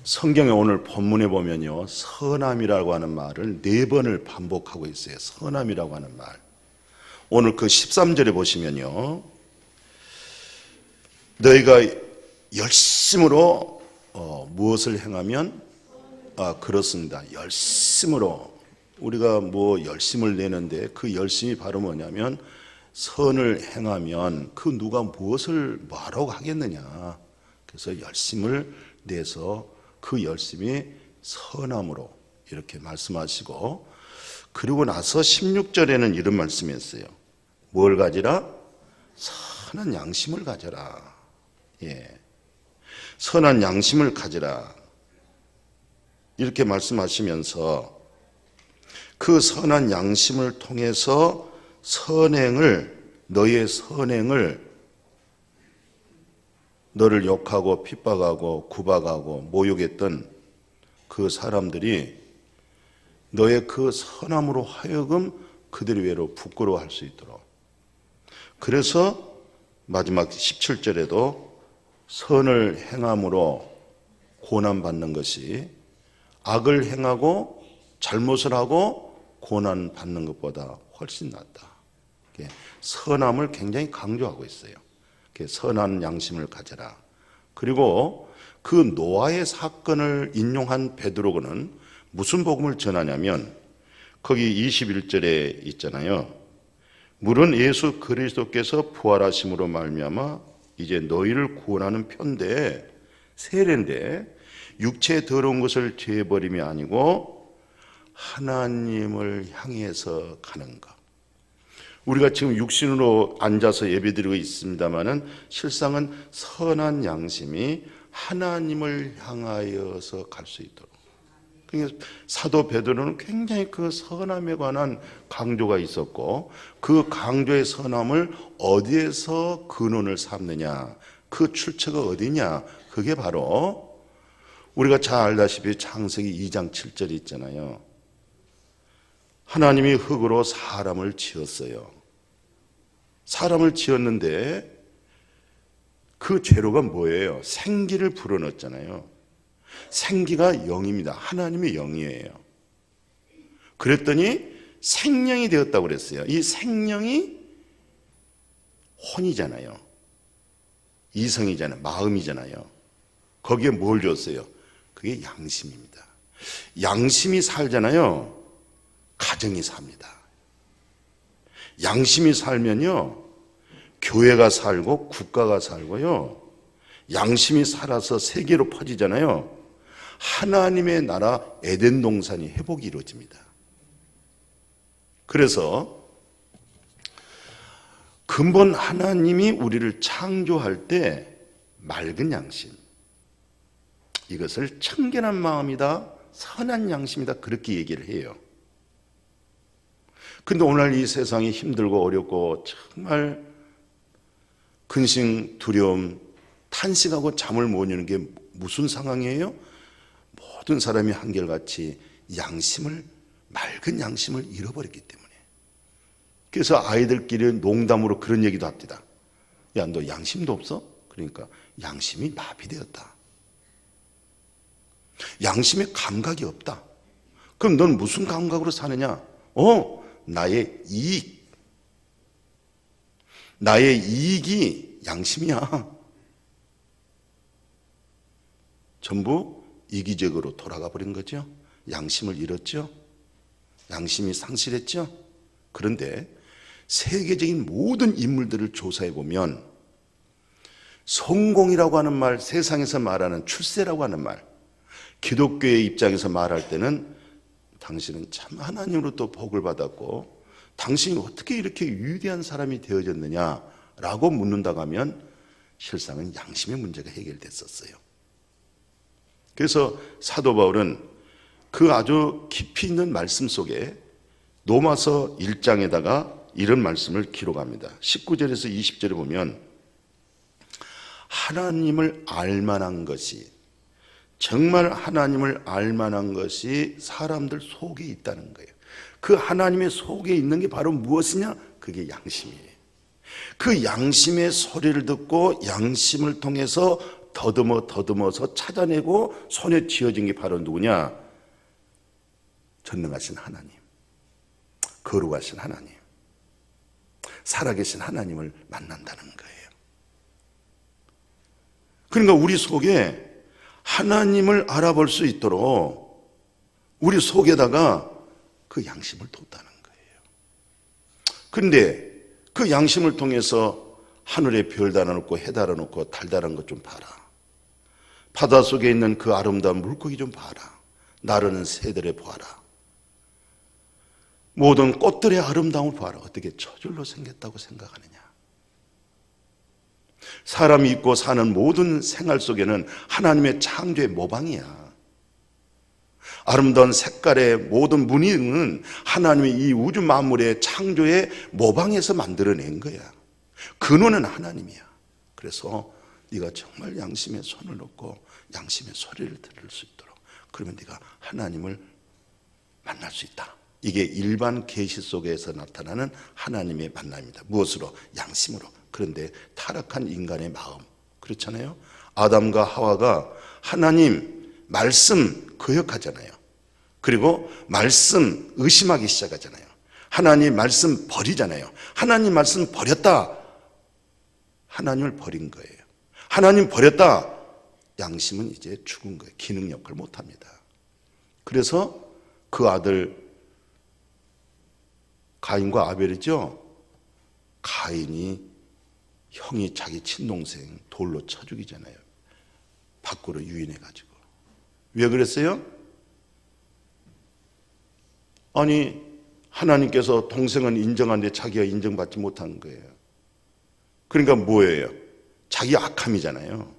성경의 오늘 본문에 보면요, 선함이라고 하는 말을 4번을 반복하고 있어요. 선함이라고 하는 말. 오늘 그 13절에 보시면요, 너희가 열심으로 무엇을 행하면, 그렇습니다. 열심으로. 우리가 뭐 열심을 내는데 그 열심이 바로 뭐냐면, 선을 행하면 그 누가 무엇을 뭐라고 하겠느냐. 그래서 열심을 내서 그 열심이 선함으로 이렇게 말씀하시고, 그리고 나서 16절에는 이런 말씀이 있어요. 뭘 가지라? 선한 양심을 가져라. 예. 선한 양심을 가지라. 이렇게 말씀하시면서 그 선한 양심을 통해서 너의 선행을 너를 욕하고 핍박하고 구박하고 모욕했던 그 사람들이 너의 그 선함으로 하여금 그들이 외로 부끄러워할 수 있도록. 그래서 마지막 17절에도 선을 행함으로 고난받는 것이 악을 행하고 잘못을 하고 고난받는 것보다 훨씬 낫다. 선함을 굉장히 강조하고 있어요. 선한 양심을 가져라. 그리고 그 노아의 사건을 인용한 베드로는 무슨 복음을 전하냐면, 거기 21절에 있잖아요. 물은 예수 그리스도께서 부활하심으로 말미암아 이제 너희를 구원하는 편대, 세례인데 육체의 더러운 것을 죄버림이 아니고 하나님을 향해서 가는 것. 우리가 지금 육신으로 앉아서 예배드리고 있습니다마는 실상은 선한 양심이 하나님을 향하여서 갈 수 있도록. 그러니까 사도 베드로는 굉장히 그 선함에 관한 강조가 있었고, 그 강조의 선함을 어디에서 근원을 삼느냐, 그 출처가 어디냐, 그게 바로 우리가 잘 알다시피 창세기 2장 7절이 있잖아요. 하나님이 흙으로 사람을 지었어요. 사람을 지었는데 그 재료가 뭐예요? 생기를 불어넣었잖아요. 생기가 영입니다. 하나님의 영이에요. 그랬더니 생명이 되었다고 그랬어요. 이 생명이 혼이잖아요. 이성이잖아요. 마음이잖아요. 거기에 뭘 줬어요? 그게 양심입니다. 양심이 살잖아요. 가정이 삽니다. 양심이 살면요, 교회가 살고 국가가 살고요, 양심이 살아서 세계로 퍼지잖아요. 하나님의 나라 에덴 동산이 회복이 이루어집니다. 그래서 근본 하나님이 우리를 창조할 때 맑은 양심, 이것을 청결한 마음이다, 선한 양심이다, 그렇게 얘기를 해요. 근데 오늘 이 세상이 힘들고 어렵고 정말 근심, 두려움, 탄식하고 잠을 못 이루는 게 무슨 상황이에요? 모든 사람이 한결같이 맑은 양심을 잃어버렸기 때문에. 그래서 아이들끼리 농담으로 그런 얘기도 합니다. 야, 너 양심도 없어? 그러니까 양심이 마비되었다. 양심에 감각이 없다. 그럼 넌 무슨 감각으로 사느냐? 나의 이익이 양심이야. 전부 이기적으로 돌아가 버린 거죠. 양심을 잃었죠. 양심이 상실했죠. 그런데 세계적인 모든 인물들을 조사해 보면 성공이라고 하는 말, 세상에서 말하는 출세라고 하는 말, 기독교의 입장에서 말할 때는 당신은 참 하나님으로부터 복을 받았고 당신이 어떻게 이렇게 위대한 사람이 되어졌느냐라고 묻는다고 하면 실상은 양심의 문제가 해결됐었어요. 그래서 사도 바울은 그 아주 깊이 있는 말씀 속에 로마서 1장에다가 이런 말씀을 기록합니다. 19절에서 20절에 보면 하나님을 알만한 것이, 정말 하나님을 알만한 것이 사람들 속에 있다는 거예요. 그 하나님의 속에 있는 게 바로 무엇이냐? 그게 양심이에요. 그 양심의 소리를 듣고 양심을 통해서 더듬어서 찾아내고 손에 쥐어진 게 바로 누구냐? 전능하신 하나님, 거룩하신 하나님, 살아계신 하나님을 만난다는 거예요. 그러니까 우리 속에 하나님을 알아볼 수 있도록 우리 속에다가 그 양심을 뒀다는 거예요. 그런데 그 양심을 통해서 하늘에 별 달아놓고 해 달아놓고 달 달아놓은 것 좀 봐라. 바다 속에 있는 그 아름다운 물고기 좀 봐라. 나르는 새들을 보아라. 모든 꽃들의 아름다움을 보아라. 어떻게 저절로 생겼다고 생각하느냐? 사람이 있고 사는 모든 생활 속에는 하나님의 창조의 모방이야. 아름다운 색깔의 모든 무늬는 하나님의 이 우주 만물의 창조의 모방에서 만들어낸 거야. 근원은 하나님이야. 그래서 네가 정말 양심의 손을 놓고 양심의 소리를 들을 수 있도록, 그러면 네가 하나님을 만날 수 있다. 이게 일반 계시 속에서 나타나는 하나님의 만남입니다. 무엇으로? 양심으로. 그런데 타락한 인간의 마음, 그렇잖아요. 아담과 하와가 하나님 말씀 거역하잖아요. 그리고 말씀 의심하기 시작하잖아요. 하나님 말씀 버리잖아요. 하나님 말씀 버렸다. 하나님을 버린 거예요. 하나님 버렸다. 양심은 이제 죽은 거예요. 기능 역할을 못합니다. 그래서 그 아들 가인과 아벨이죠. 가인이 형이 자기 친동생 돌로 쳐 죽이잖아요. 밖으로 유인해가지고. 왜 그랬어요? 아니, 하나님께서 동생은 인정하는데 자기가 인정받지 못한 거예요. 그러니까 뭐예요? 자기 악함이잖아요.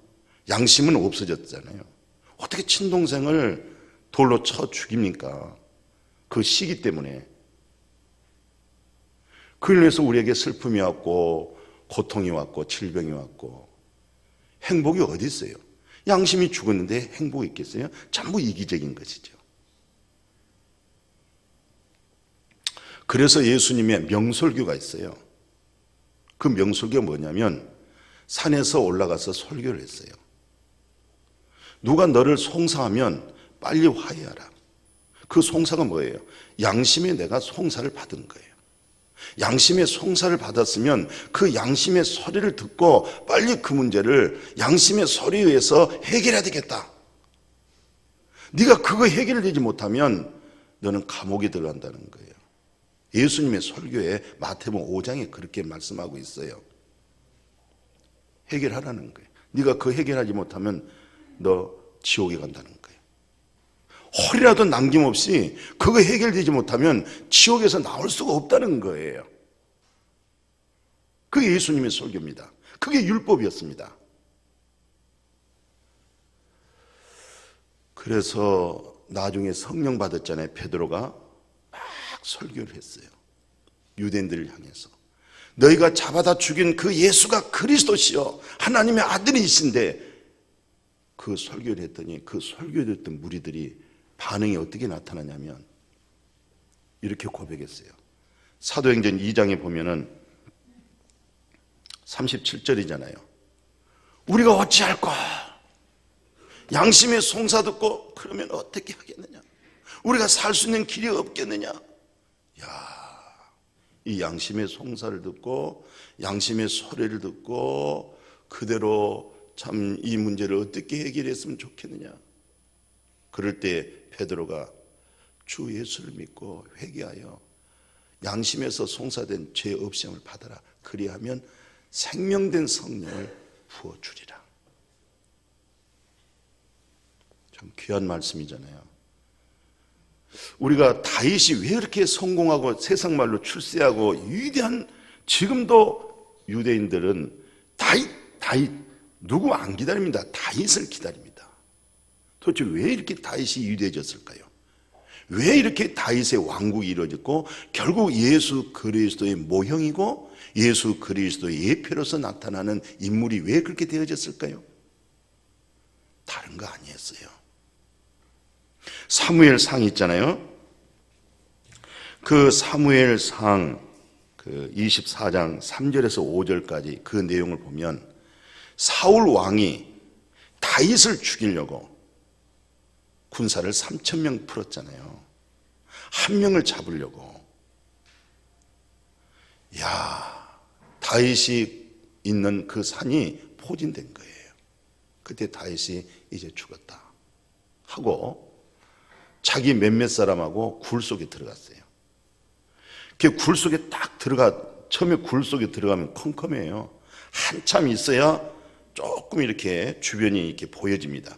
양심은 없어졌잖아요. 어떻게 친동생을 돌로 쳐 죽입니까? 그 시기 때문에. 그걸 위해서 우리에게 슬픔이 왔고 고통이 왔고 질병이 왔고 행복이 어디 있어요? 양심이 죽었는데 행복이 있겠어요? 전부 이기적인 것이죠. 그래서 예수님의 명설교가 있어요. 그 명설교가 뭐냐면 산에서 올라가서 설교를 했어요. 누가 너를 송사하면 빨리 화해하라. 그 송사가 뭐예요? 양심에 내가 송사를 받은 거예요. 양심의 송사를 받았으면 그 양심의 소리를 듣고 빨리 그 문제를 양심의 소리에 의해서 해결해야 되겠다. 네가 그거 해결되지 못하면 너는 감옥에 들어간다는 거예요. 예수님의 설교에 마태복음 5장에 그렇게 말씀하고 있어요. 해결하라는 거예요. 네가 그 해결하지 못하면 너 지옥에 간다는 거예요. 홀이라도 남김없이 그거 해결되지 못하면 지옥에서 나올 수가 없다는 거예요. 그게 예수님의 설교입니다. 그게 율법이었습니다. 그래서 나중에 성령 받았잖아요. 베드로가 막 설교를 했어요. 유대인들을 향해서. 너희가 잡아다 죽인 그 예수가 그리스도시요 하나님의 아들이신데, 그 설교를 했더니 그 설교를 듣던 무리들이 반응이 어떻게 나타나냐면 이렇게 고백했어요. 사도행전 2장에 보면은 37절이잖아요. 우리가 어찌할까? 양심의 송사 듣고 그러면 어떻게 하겠느냐? 우리가 살 수 있는 길이 없겠느냐? 이 양심의 송사를 듣고 양심의 소리를 듣고 그대로 참 이 문제를 어떻게 해결했으면 좋겠느냐? 그럴 때 베드로가 주 예수를 믿고 회개하여 양심에서 송사된 죄 없음을 받아라. 그리하면 생명된 성령을 부어주리라. 참 귀한 말씀이잖아요. 우리가 다윗이 왜 이렇게 성공하고 세상 말로 출세하고 위대한, 지금도 유대인들은 다윗 누구 안 기다립니다. 다윗을 기다립니다. 도대체 왜 이렇게 다윗이 위대해졌을까요? 왜 이렇게 다윗의 왕국이 이루어졌고 결국 예수 그리스도의 모형이고 예수 그리스도의 예표로서 나타나는 인물이 왜 그렇게 되어졌을까요? 다른 거 아니었어요. 사무엘상 있잖아요. 그 사무엘상 그 24장 3절에서 5절까지 그 내용을 보면 사울 왕이 다윗을 죽이려고 군사를 3,000명 풀었잖아요. 한 명을 잡으려고. 야, 다윗이 있는 그 산이 포진된 거예요. 그때 다윗이 이제 죽었다 하고 자기 몇몇 사람하고 굴 속에 들어갔어요. 그 굴 속에 딱 처음에 굴 속에 들어가면 컴컴해요. 한참 있어야 조금 이렇게 주변이 이렇게 보여집니다.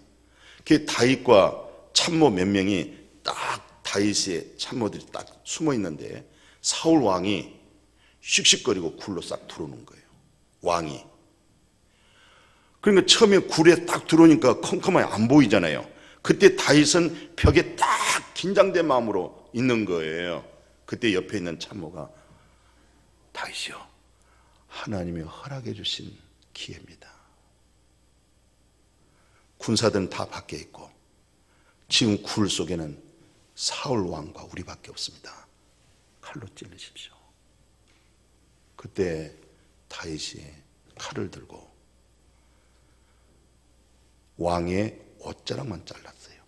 그 다윗과 참모 몇 명이 딱 다윗의 참모들이 딱 숨어 있는데 사울 왕이 씩씩거리고 굴로 싹 들어오는 거예요. 왕이. 그러니까 처음에 굴에 딱 들어오니까 컴컴하게 안 보이잖아요. 그때 다윗은 벽에 딱 긴장된 마음으로 있는 거예요. 그때 옆에 있는 참모가 다윗이요, 하나님이 허락해 주신 기회입니다. 군사들은 다 밖에 있고 지금 굴 속에는 사울 왕과 우리밖에 없습니다. 칼로 찔르십시오. 그때 다윗이 칼을 들고 왕의 옷자락만 잘랐어요.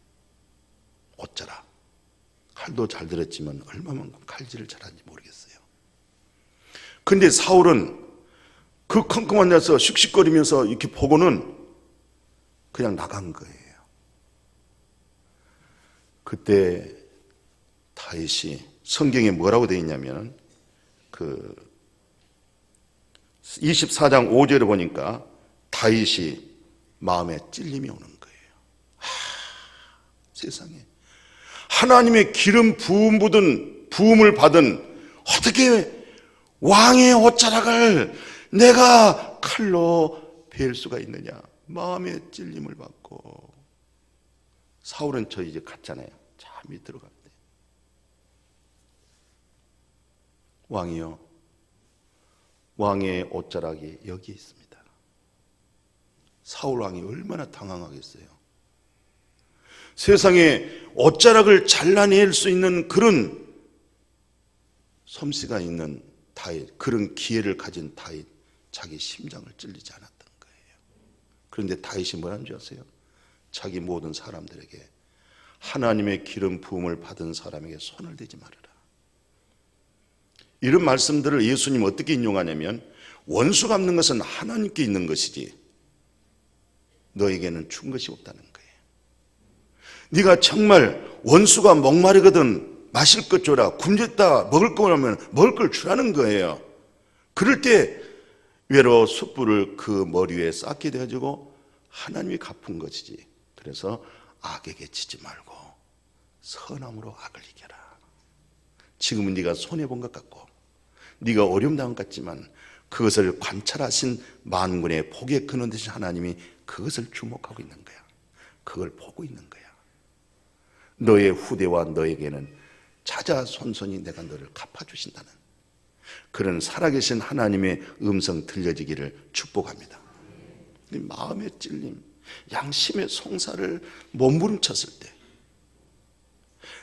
옷자락. 칼도 잘 들었지만 얼마만큼 칼질을 잘하는지 모르겠어요. 근데 사울은 그 컴컴한 데서 씩씩거리면서 이렇게 보고는 그냥 나간 거예요. 그때 다윗이 성경에 뭐라고 되어 있냐면 그 24장 5절에 보니까 다윗이 마음에 찔림이 오는 거예요. 세상에 하나님의 기름 부음을 받은 어떻게 왕의 옷자락을 내가 칼로 베일 수가 있느냐. 마음의 찔림을 받고. 사울은 저 이제 갔잖아요. 잠이 들어갔대. 왕이요, 왕의 옷자락이 여기 있습니다. 사울 왕이 얼마나 당황하겠어요. 세상에 옷자락을 잘라낼 수 있는 그런 솜씨가 있는 다윗, 그런 기회를 가진 다윗, 자기 심장을 찔리지 않았던 거예요. 그런데 다윗이 뭐라는 줄 아세요? 자기 모든 사람들에게 하나님의 기름 부음을 받은 사람에게 손을 대지 말아라. 이런 말씀들을 예수님 어떻게 인용하냐면 원수 갚는 것은 하나님께 있는 것이지 너에게는 준 것이 없다는 거예요. 네가 정말 원수가 목마르거든 마실 것 줘라, 굶었다 먹을 거 오면 먹을 걸 주라는 거예요. 그럴 때 외로 숯불을 그 머리 위에 쌓게 돼가지고 하나님이 갚은 것이지. 그래서 악에게 지지 말고 선함으로 악을 이겨라. 지금은 네가 손해본 것 같고 네가 어려움 당한 것 같지만 그것을 관찰하신 만군의 복에 근원 되신 하나님이 그것을 주목하고 있는 거야. 그걸 보고 있는 거야. 너의 후대와 너에게는 자자손손이 내가 너를 갚아주신다는 그런 살아계신 하나님의 음성 들려지기를 축복합니다. 마음의 찔림, 양심의 송사를 몸부림쳤을 때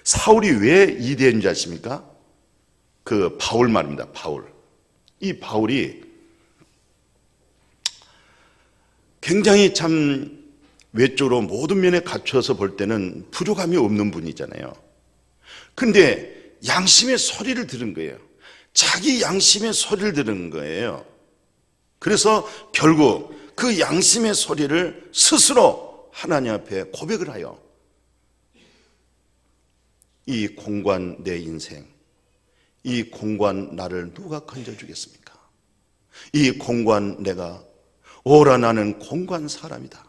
사울이 왜 이대인 줄 아십니까? 그 바울 말입니다. 바울. 이 바울이 굉장히 참 외적으로 모든 면에 갖춰서 볼 때는 부족함이 없는 분이잖아요. 근데 양심의 소리를 들은 거예요. 자기 양심의 소리를 들은 거예요. 그래서 결국 그 양심의 소리를 스스로 하나님 앞에 고백을 하여 이 공고한 내 인생, 이 공고한 나를 누가 건져주겠습니까? 이 공고한 내가, 오라 나는 공고한 사람이다.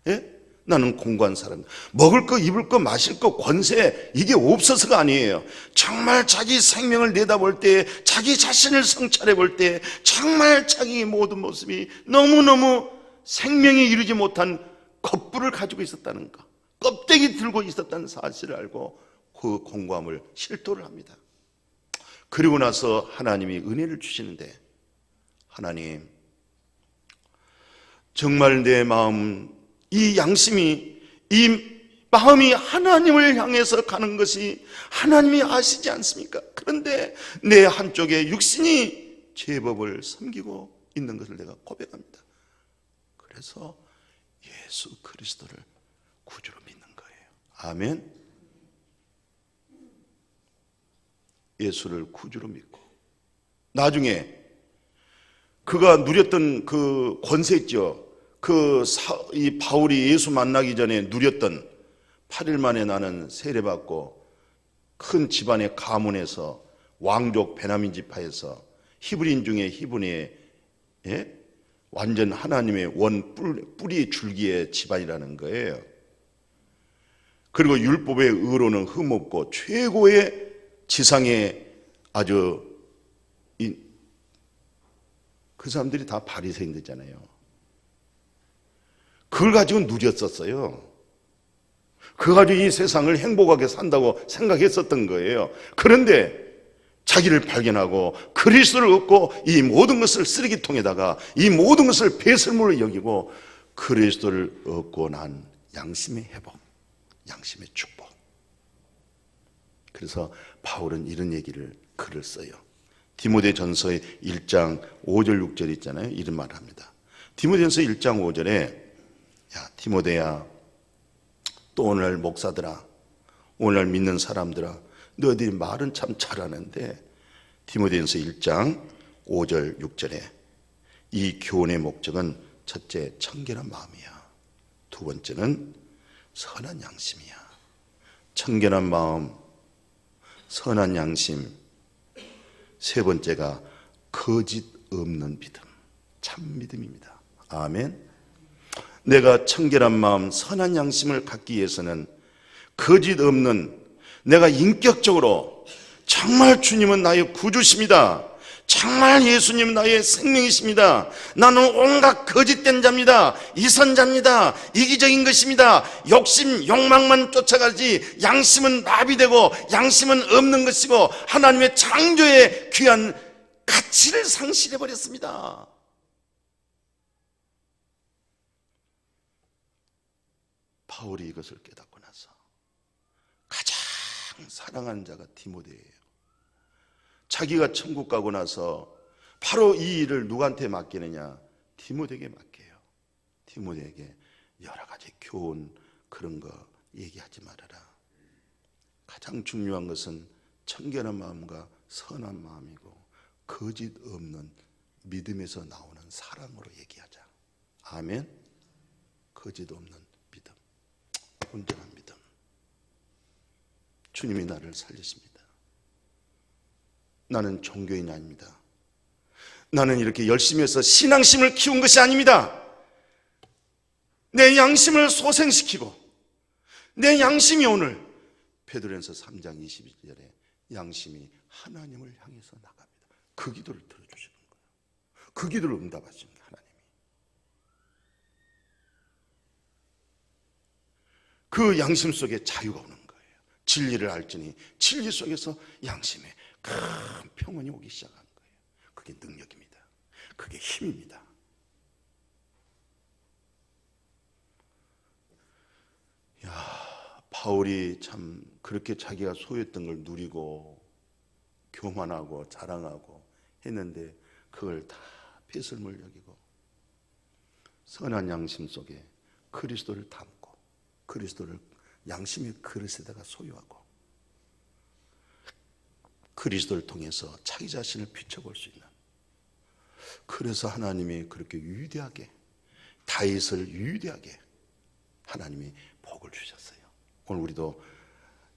예? 나는 공고한 사람이다. 먹을 거, 입을 거, 마실 거, 권세 이게 없어서가 아니에요. 정말 자기 생명을 내다볼 때, 자기 자신을 성찰해 볼 때 정말 자기의 모든 모습이 너무너무 생명이 이루지 못한 겁불을 가지고 있었다는 거, 껍데기 들고 있었다는 사실을 알고 그 공고함을 실토를 합니다. 그리고 나서 하나님이 은혜를 주시는데, 하나님 정말 내 마음, 이 양심이, 이 마음이 하나님을 향해서 가는 것이 하나님이 아시지 않습니까? 그런데 내 한쪽에 육신이 제법을 섬기고 있는 것을 내가 고백합니다. 그래서 예수 그리스도를 구주로 믿는 거예요. 아멘. 예수를 구주로 믿고 나중에 그가 누렸던 그 권세 있죠. 이 바울이 예수 만나기 전에 누렸던 8일 만에 나는 세례받고 큰 집안의 가문에서 왕족 베냐민 지파에서 히브리인 중에 히브리의 완전 하나님의 원 뿌리 줄기의 집안이라는 거예요. 그리고 율법의 의로는 흠없고 최고의 지상의 아주 그 사람들이 다 바리새인들잖아요. 그걸 가지고 누렸었어요. 그거 가지고 이 세상을 행복하게 산다고 생각했었던 거예요. 그런데 자기를 발견하고 그리스도를 얻고 이 모든 것을 쓰레기통에다가 이 모든 것을 배설물로 여기고 그리스도를 얻고 난 양심의 회복, 양심의 축복. 그래서 바울은 이런 글을 써요. 디모데전서의 1장 5절 6절 있잖아요. 이런 말을 합니다. 디모데전서 1장 5절에 야 디모데야 또 오늘 목사들아 오늘 믿는 사람들아 너희들이 말은 참 잘하는데 디모데전서 1장 5절 6절에 이 교훈의 목적은 첫째 청결한 마음이야. 두 번째는 선한 양심이야. 청결한 마음, 선한 양심. 세 번째가 거짓 없는 믿음, 참 믿음입니다. 아멘. 내가 청결한 마음, 선한 양심을 갖기 위해서는 거짓 없는, 내가 인격적으로 정말 주님은 나의 구주십니다. 정말 예수님은 나의 생명이십니다. 나는 온갖 거짓된 자입니다. 이선자입니다. 이기적인 것입니다. 욕심, 욕망만 쫓아가지 양심은 마비되고 양심은 없는 것이고 하나님의 창조의 귀한 가치를 상실해버렸습니다. 바울이 이것을 깨닫고 나서 가장 사랑하는 자가 디모데예요. 자기가 천국 가고 나서 바로 이 일을 누구한테 맡기느냐? 디모데에게 맡겨요. 디모데에게 여러 가지 교훈 그런 거 얘기하지 말아라. 가장 중요한 것은 청결한 마음과 선한 마음이고 거짓 없는 믿음에서 나오는 사랑으로 얘기하자. 아멘. 거짓 없는 믿음, 온전한 믿음. 주님이 나를 살리십니다. 나는 종교인이 아닙니다. 나는 이렇게 열심히 해서 신앙심을 키운 것이 아닙니다. 내 양심을 소생시키고 내 양심이 오늘 베드로전서 3장 22절에 양심이 하나님을 향해서 나갑니다. 그 기도를 들어주시는 거예요. 그 기도를 응답하십니다. 하나님이. 그 양심 속에 자유가 오는 거예요. 진리를 알지니 진리 속에서 양심에 큰 평온이 오기 시작하는 거예요. 그게 능력입니다. 그게 힘입니다. 바울이 참 그렇게 자기가 소유했던 걸 누리고 교만하고 자랑하고 했는데 그걸 다 배설물 여기고 선한 양심 속에 그리스도를 담고 그리스도를 양심의 그릇에다가 소유하고 그리스도를 통해서 자기 자신을 비춰볼 수 있는, 그래서 하나님이 그렇게 위대하게 다윗을 위대하게 하나님이 복을 주셨어요. 오늘 우리도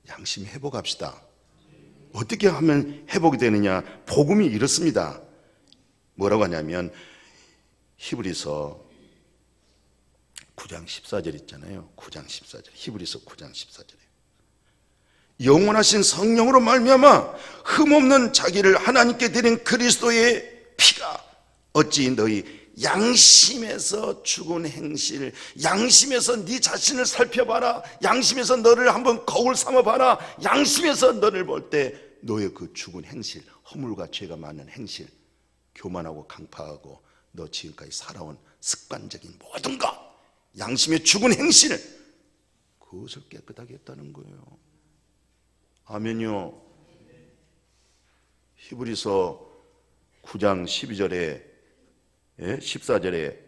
양심 회복합시다. 어떻게 하면 회복이 되느냐? 복음이 이렇습니다. 뭐라고 하냐면 히브리서 9장 14절 있잖아요. 9장 14절. 히브리서 9장 14절에 영원하신 성령으로 말미암아 흠없는 자기를 하나님께 드린 그리스도의 피가 어찌 너희 양심에서 죽은 행실, 양심에서 네 자신을 살펴봐라. 양심에서 너를 한번 거울 삼아봐라. 양심에서 너를 볼 때 너의 그 죽은 행실, 허물과 죄가 많은 행실, 교만하고 강파하고 너 지금까지 살아온 습관적인 모든 것, 양심의 죽은 행실, 그것을 깨끗하게 했다는 거예요. 아멘요. 히브리서 9장 12절에 14절에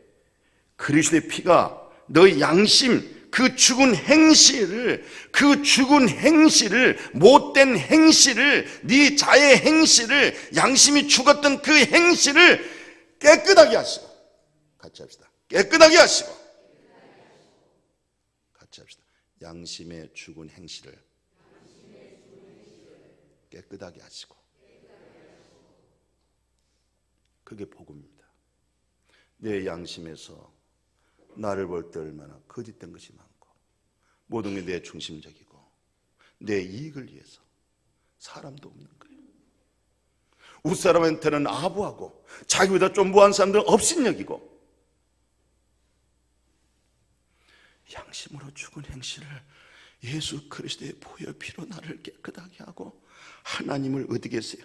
그리스도의 피가 너의 양심, 그 죽은 행실을, 못된 행실을, 네 자의 행실을, 양심이 죽었던 그 행실을 깨끗하게 하시고, 같이 합시다. 깨끗하게 하시고, 같이 합시다. 양심의 죽은 행실을 깨끗하게 하시고. 그게 복음입니다. 내 양심에서 나를 볼 때 얼마나 거짓된 것이 많고, 모든 게 내 중심적이고, 내 이익을 위해서 사람도 없는 거예요. 웃사람한테는 아부하고, 자기보다 좀 무한 사람들은 업신여기고, 양심으로 죽은 행실을 예수 그리스도의 보혈 피로 나를 깨끗하게 하고 하나님을 어디 계세요?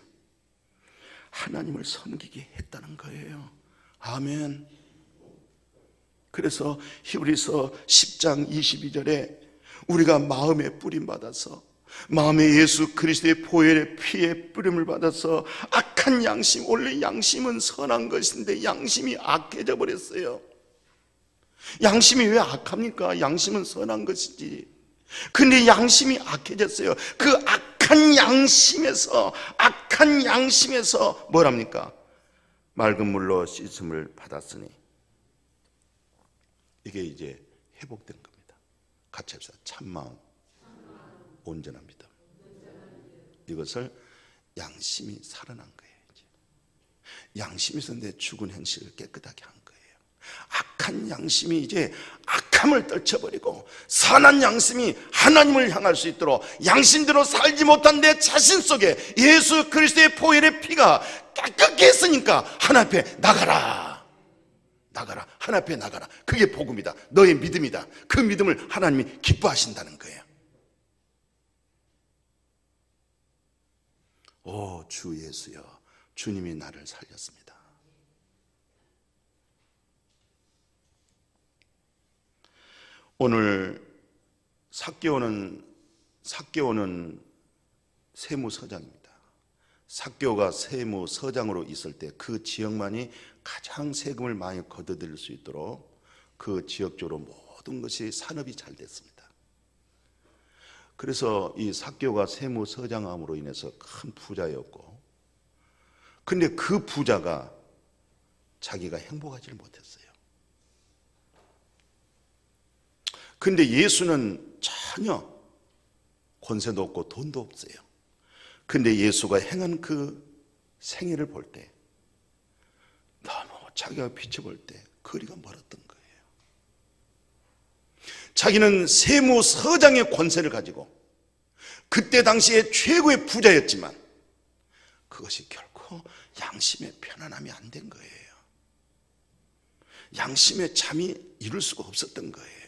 하나님을 섬기게 했다는 거예요. 아멘. 그래서 히브리서 10장 22절에 우리가 마음에 뿌림 받아서, 마음에 예수 그리스도의 보혈의 피에 뿌림을 받아서 악한 양심, 원래 양심은 선한 것인데 양심이 악해져 버렸어요. 양심이 왜 악합니까? 양심은 선한 것이지. 근데 양심이 악해졌어요. 그 악한 양심에서 뭐랍니까? 맑은 물로 씻음을 받았으니 이게 이제 회복된 겁니다. 같이 합시다. 참마음, 온전한 믿음. 이것을 양심이 살아난 거예요. 이제. 양심에서 내 죽은 행실을 깨끗하게 한 거예요. 악한 양심이 이제 악함을 떨쳐버리고 선한 양심이 하나님을 향할 수 있도록, 양심대로 살지 못한 내 자신 속에 예수 그리스도의 보혈의 피가 깨끗게 했으니까 하나님 앞에 나가라. 하나님 앞에 나가라. 그게 복음이다. 너의 믿음이다. 그 믿음을 하나님이 기뻐하신다는 거예요. 오, 주 예수여, 주님이 나를 살렸습니다. 오늘 삭개오는 세무서장입니다. 삭개오가 세무서장으로 있을 때 그 지역만이 가장 세금을 많이 걷어들일 수 있도록 그 지역적으로 모든 것이 산업이 잘 됐습니다. 그래서 이 삭개오가 세무서장함으로 인해서 큰 부자였고, 근데 그 부자가 자기가 행복하지 못했어요. 근데 예수는 전혀 권세도 없고 돈도 없어요. 근데 예수가 행한 그 생애를 볼 때 너무 자기가 비춰볼 때 거리가 멀었던 거예요. 자기는 세무서장의 권세를 가지고 그때 당시에 최고의 부자였지만 그것이 결코 양심의 편안함이 안 된 거예요. 양심의 잠이 이룰 수가 없었던 거예요.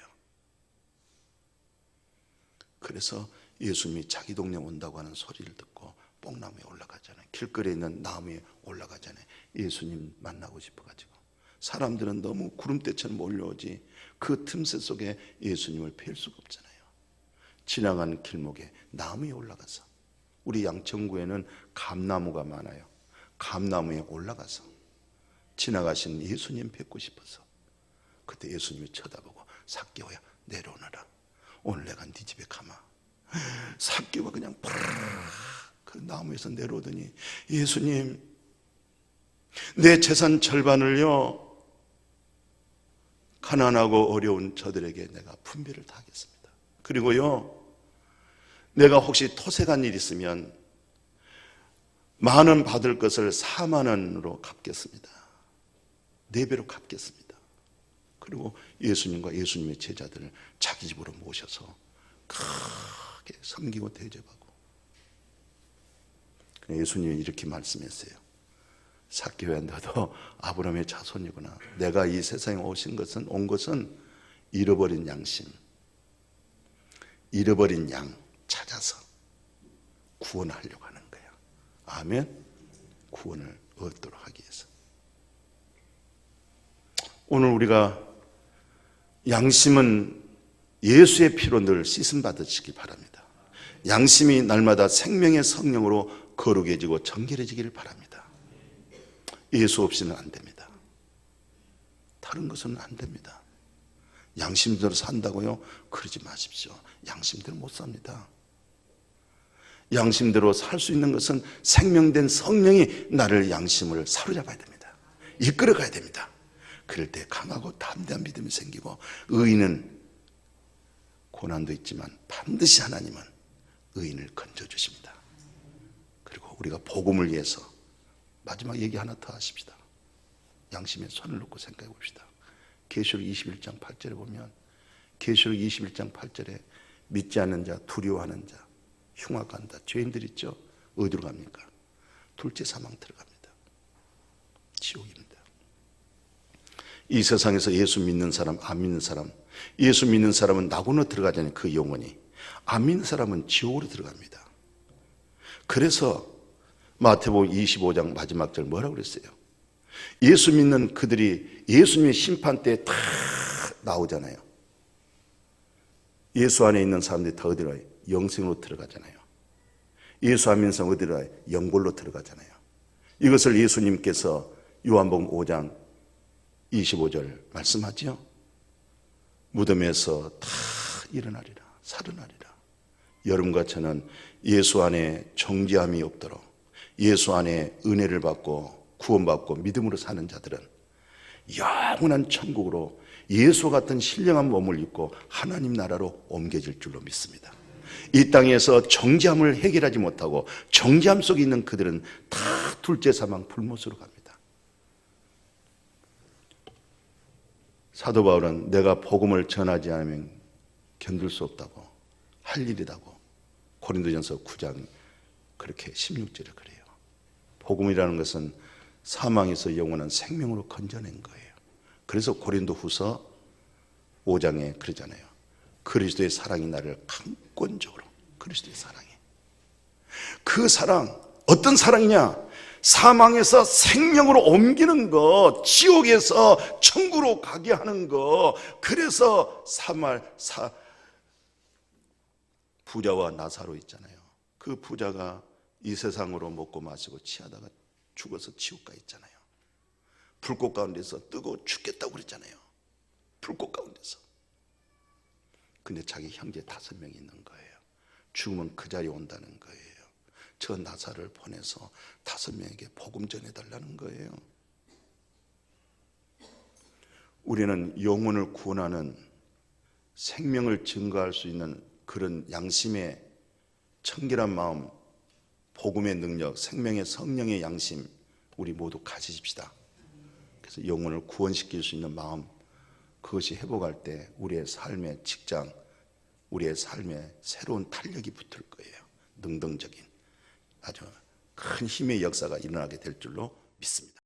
그래서 예수님이 자기 동네 온다고 하는 소리를 듣고 뽕나무에 올라가잖아요. 길거리에 있는 나무에 올라가잖아요. 예수님 만나고 싶어가지고. 사람들은 너무 구름대처럼 몰려오지 그 틈새 속에 예수님을 뵐 수가 없잖아요. 지나가는 길목에 나무에 올라가서, 우리 양천구에는 감나무가 많아요. 감나무에 올라가서 지나가신 예수님 뵙고 싶어서, 그때 예수님이 쳐다보고 삭개오야 내려오너라. 오늘 내가 네 집에 가마. 삭개오가 그냥 그 나무에서 내려오더니, 예수님, 내 재산 절반을요 가난하고 어려운 저들에게 내가 분배를 다 하겠습니다. 그리고요, 내가 혹시 토색한 일 있으면 10,000원 받을 것을 40,000원으로 갚겠습니다. 4배로 갚겠습니다. 그리고 예수님과 예수님의 제자들을 자기 집으로 모셔서 크게 섬기고 대접하고. 예수님이 이렇게 말씀했어요. 삭개오야, 너도 아브라함의 자손이구나. 내가 이 세상에 온 것은 잃어버린 양심, 잃어버린 양 찾아서 구원하려고 하는 거야. 아멘. 구원을 얻도록 하기 위해서. 오늘 우리가 양심은 예수의 피로 늘 씻음 받으시기 바랍니다. 양심이 날마다 생명의 성령으로 거룩해지고 정결해지기를 바랍니다. 예수 없이는 안 됩니다. 다른 것은 안 됩니다. 양심대로 산다고요? 그러지 마십시오. 양심대로 못 삽니다. 양심대로 살 수 있는 것은 생명된 성령이 나를 양심을 사로잡아야 됩니다. 이끌어가야 됩니다. 그럴 때 강하고 담대한 믿음이 생기고, 의인은 고난도 있지만 반드시 하나님은 의인을 건져주십니다. 그리고 우리가 복음을 위해서 마지막 얘기 하나 더 하십시다. 양심에 손을 놓고 생각해 봅시다. 계시록 21장 8절에 보면, 계시록 21장 8절에 믿지 않는 자, 두려워하는 자, 흉악한다, 죄인들 있죠? 어디로 갑니까? 둘째 사망 들어갑니다. 지옥입니다. 이 세상에서 예수 믿는 사람, 안 믿는 사람, 예수 믿는 사람은 낙원으로 들어가잖아요. 그 영혼이. 안 믿는 사람은 지옥으로 들어갑니다. 그래서 마태복음 25장 마지막 절 뭐라고 그랬어요? 예수 믿는 그들이 예수님의 심판 때 다 나오잖아요. 예수 안에 있는 사람들이 다 어디로 가요? 영생으로 들어가잖아요. 예수 안 믿는 사람 어디로 가요? 영골로 들어가잖아요. 이것을 예수님께서 요한복음 5장 25절 말씀하죠. 무덤에서 다 일어나리라, 살아나리라. 여러분과 저는 예수 안에 정죄함이 없도록, 예수 안에 은혜를 받고 구원받고 믿음으로 사는 자들은 영원한 천국으로 예수 같은 신령한 몸을 입고 하나님 나라로 옮겨질 줄로 믿습니다. 이 땅에서 정죄함을 해결하지 못하고 정죄함 속에 있는 그들은 다 둘째 사망 불못으로 갑니다. 사도 바울은 내가 복음을 전하지 않으면 견딜 수 없다고, 할 일이라고 고린도전서 9장 그렇게 16절에 그래요. 복음이라는 것은 사망에서 영원한 생명으로 건져낸 거예요. 그래서 고린도후서 5장에 그러잖아요. 그리스도의 사랑이 나를 강권적으로, 그리스도의 사랑이, 그 사랑 어떤 사랑이냐? 사망에서 생명으로 옮기는 것, 지옥에서 천국으로 가게 하는 것. 그래서 부자와 나사로 있잖아요. 그 부자가 이 세상으로 먹고 마시고 취하다가 죽어서 지옥 가 있잖아요. 불꽃 가운데서 뜨거워 죽겠다고 그랬잖아요. 불꽃 가운데서. 근데 자기 형제 5명이 있는 거예요. 죽으면 그 자리에 온다는 거예요. 저 나사를 보내서 5명에게 복음 전해달라는 거예요. 우리는 영혼을 구원하는, 생명을 증거할 수 있는 그런 양심의 청결한 마음, 복음의 능력, 생명의 성령의 양심 우리 모두 가지십시다. 그래서 영혼을 구원시킬 수 있는 마음, 그것이 회복할 때 우리의 삶의 직장, 우리의 삶에 새로운 탄력이 붙을 거예요. 능동적인 아주 큰 힘의 역사가 일어나게 될 줄로 믿습니다.